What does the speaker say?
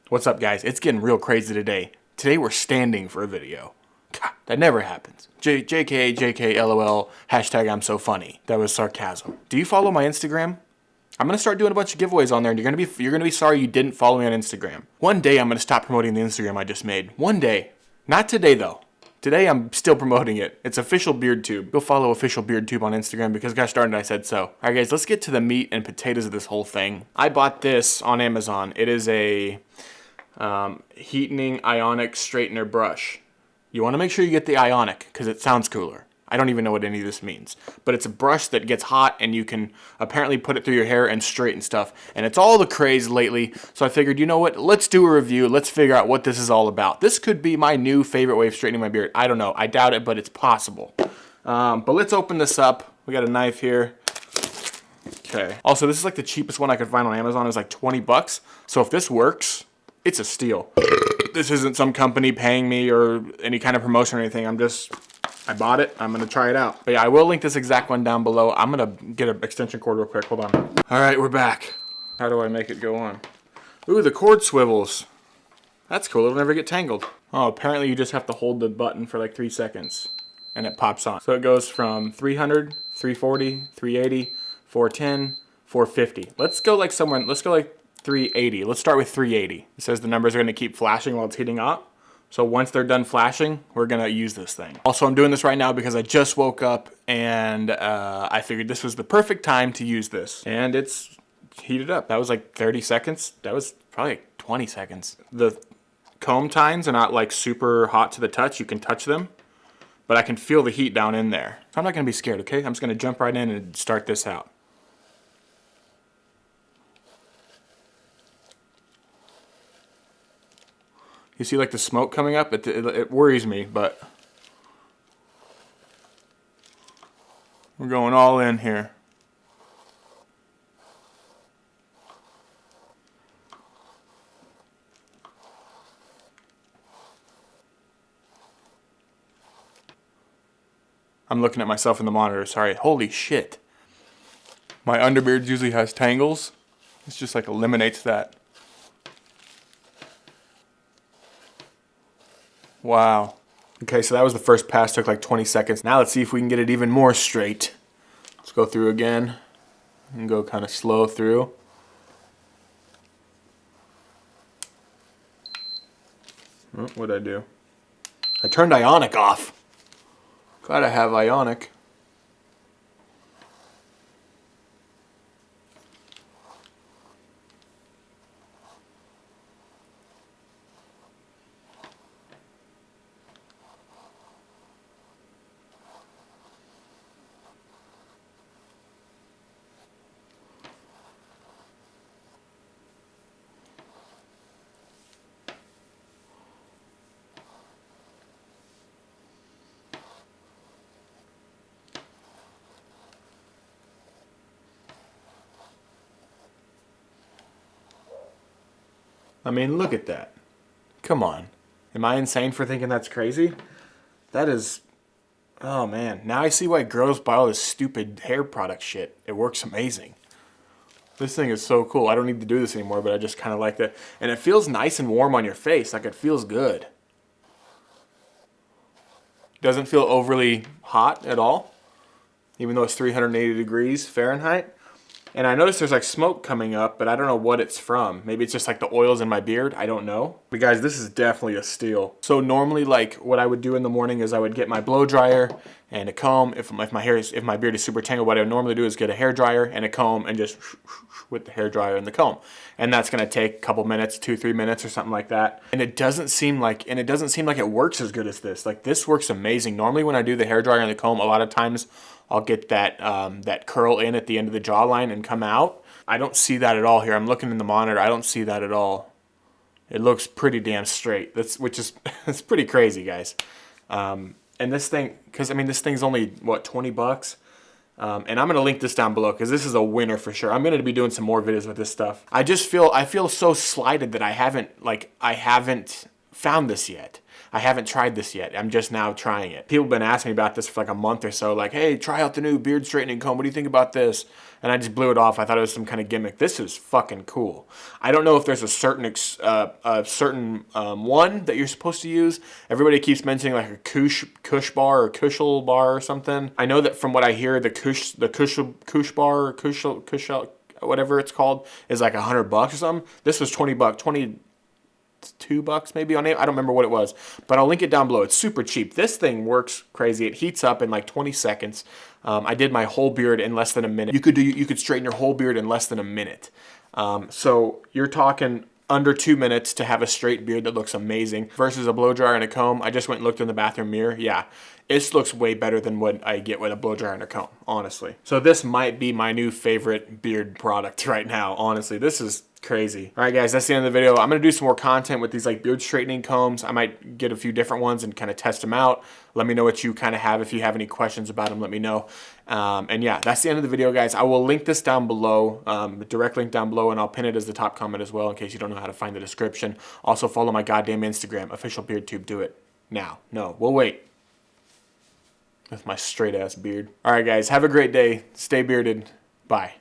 What's up, guys? It's getting real crazy today. Today we're standing for a video. God, that never happens. JK, LOL, hashtag I'm so funny. That was sarcasm. Do you follow my Instagram? I'm gonna start doing a bunch of giveaways on there, and you're gonna be sorry you didn't follow me on Instagram. One day I'm gonna stop promoting the Instagram I just made. One day. Not today though. Today I'm still promoting it. It's Official BeardTube. Go follow Official BeardTube on Instagram because gosh darn it, I said so. Alright guys, let's get to the meat and potatoes of this whole thing. I bought this on Amazon. It is a Heatening Ionic straightener brush. You want to make sure you get the Ionic because it sounds cooler. I don't even know what any of this means, but it's a brush that gets hot and you can apparently put it through your hair and straighten stuff, and it's all the craze lately. So I figured, you know what, let's do a review. Let's figure out what this is all about. This could be my new favorite way of straightening my beard. I don't know, I doubt it, but it's possible. But let's open this up. We got a knife here. Okay. Also, this is like the cheapest one I could find on Amazon. It was like 20 bucks. So if this works, it's a steal. This isn't some company paying me or any kind of promotion or anything. I bought it. I'm gonna try it out. But yeah, I will link this exact one down below. I'm gonna get an extension cord real quick. Hold on. All right, we're back. How do I make it go on? Ooh, the cord swivels. That's cool. It'll never get tangled. Oh, apparently you just have to hold the button for like 3 seconds and it pops on. So it goes from 300, 340, 380, 410, 450. Let's go like 380. Let's start with 380. It says the numbers are going to keep flashing while it's heating up. So once they're done flashing, we're going to use this thing. Also, I'm doing this right now because I just woke up and I figured this was the perfect time to use this. And it's heated up. That was like 30 seconds. That was probably like 20 seconds. The comb tines are not like super hot to the touch. You can touch them, but I can feel the heat down in there. So I'm not going to be scared, okay? I'm just going to jump right in and start this out. You see like the smoke coming up? It worries me, but we're going all in here. I'm looking at myself in the monitor, sorry. Holy shit. My underbeard usually has tangles. This just like eliminates that. Wow. Okay, so that was the first pass, took like 20 seconds. Now let's see if we can get it even more straight. Let's go through again and go kind of slow through. Oh, what'd I do? I turned Ionic off. Glad I have Ionic. I mean, look at that. Come on. Am I insane for thinking that's crazy? That is... Oh man, now I see why girls buy all this stupid hair product shit. It works amazing. This thing is so cool. I don't need to do this anymore, but I just kind of like that. And it feels nice and warm on your face. Like it feels good. Doesn't feel overly hot at all, even though it's 380 degrees Fahrenheit. And I noticed there's like smoke coming up, but I don't know what it's from. Maybe it's just like the oils in my beard. I don't know. But guys, this is definitely a steal. So normally, like what I would do in the morning is I would get my blow dryer and a comb. If my beard is super tangled, what I would normally do is get a hair dryer and a comb and just with the hair dryer and the comb. And that's gonna take a couple minutes, 2-3 minutes or something like that. And it doesn't seem like it works as good as this. Like this works amazing. Normally when I do the hair dryer and the comb, a lot of times I'll get that that curl in at the end of the jawline and come out. I don't see that at all here. I'm looking in the monitor. I don't see that at all. It looks pretty damn straight. It's pretty crazy, guys. And this thing, because I mean this thing's only what, 20 bucks. And I'm gonna link this down below because this is a winner for sure. I'm gonna be doing some more videos with this stuff. I feel so slighted that I haven't found this yet. I haven't tried this yet. I'm just now trying it. People have been asking me about this for like a month or so, like, hey, try out the new beard straightening comb. What do you think about this? And I just blew it off. I thought it was some kind of gimmick. This is fucking cool. I don't know if there's a certain one that you're supposed to use. Everybody keeps mentioning like a Kush bar or Kushel bar or something. I know that from what I hear, the Kush bar or Kushel, whatever it's called, is like $100 or something. This was $20, $22 maybe on it. I don't remember what it was, but I'll link it down below. It's super cheap. This thing works crazy. It heats up in like 20 seconds. I did my whole beard in less than a minute. You could straighten your whole beard in less than a minute. So you're talking under 2 minutes to have a straight beard that looks amazing versus a blow dryer and a comb. I just went and looked in the bathroom mirror. Yeah, it looks way better than what I get with a blow dryer and a comb, honestly. So this might be my new favorite beard product right now, honestly. This is crazy. All right, guys, that's the end of the video. I'm going to do some more content with these like beard straightening combs. I might get a few different ones and kind of test them out. Let me know what you kind of have. If you have any questions about them, let me know. And yeah, that's the end of the video, guys. I will link this down below, the direct link down below, and I'll pin it as the top comment as well in case you don't know how to find the description. Also, follow my goddamn Instagram, officialbeardtube. Do it now. No, we'll wait. With my straight ass beard. All right, guys, have a great day. Stay bearded. Bye.